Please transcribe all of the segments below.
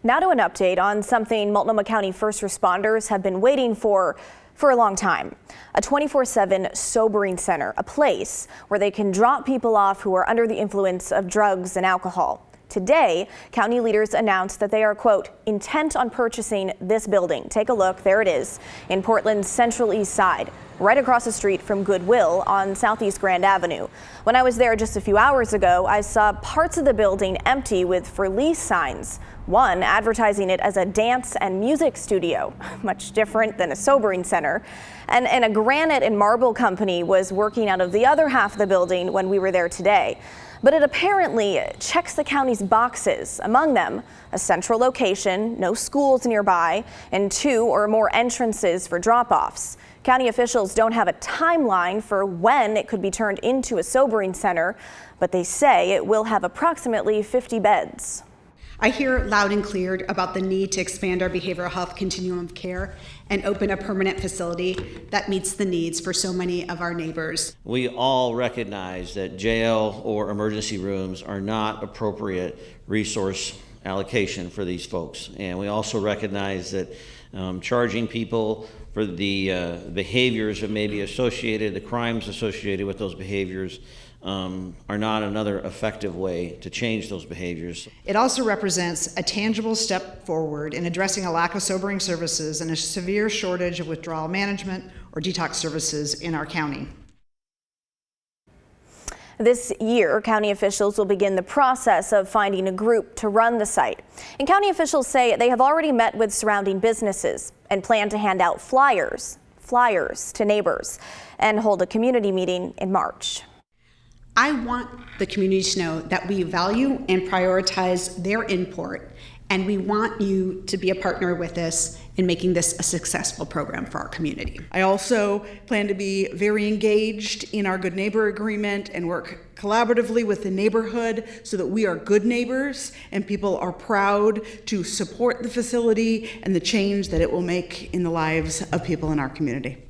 Now to an update on something Multnomah County first responders have been waiting for a long time. A 24/7 sobering center, a place where they can drop people off who are under the influence of drugs and alcohol. Today, county leaders announced that they are, quote, intent on purchasing this building. Take a look. There it is in Portland's Central Eastside, right across the street from Goodwill on Southeast Grand Avenue. When I was there just a few hours ago, I saw parts of the building empty with for lease signs, one advertising it as a dance and music studio, much different than a sobering center. And a granite and marble company was working out of the other half of the building when we were there today. But it apparently checks the county's boxes, among them a central location, no schools nearby, and 2 or more entrances for drop-offs. County officials don't have a timeline for when it could be turned into a sobering center, but they say it will have approximately 50 beds. I hear loud and clear about the need to expand our behavioral health continuum of care and open a permanent facility that meets the needs for so many of our neighbors. We all recognize that jail or emergency rooms are not appropriate resource allocation for these folks. And we also recognize that charging people for the behaviors that may be associated, the crimes associated with those behaviors, are not another effective way to change those behaviors. It also represents a tangible step forward in addressing a lack of sobering services and a severe shortage of withdrawal management or detox services in our county. This year, county officials will begin the process of finding a group to run the site. And county officials say they have already met with surrounding businesses and plan to hand out flyers to neighbors and hold a community meeting in March. I want the community to know that we value and prioritize their input, and we want you to be a partner with us in making this a successful program for our community. I also plan to be very engaged in our Good Neighbor Agreement and work collaboratively with the neighborhood so that we are good neighbors and people are proud to support the facility and the change that it will make in the lives of people in our community.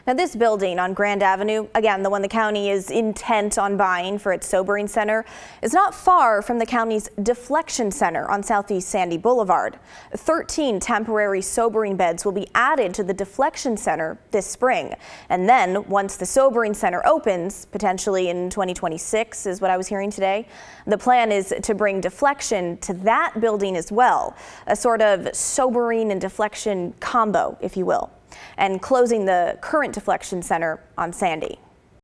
Now, this building on Grand Avenue, again, the one the county is intent on buying for its sobering center, is not far from the county's deflection center on Southeast Sandy Boulevard. 13 temporary sobering beds will be added to the deflection center this spring. And then once the sobering center opens, potentially in 2026 is what I was hearing today, the plan is to bring deflection to that building as well, a sort of sobering and deflection combo, if you will, and closing the current deflection center on Sandy.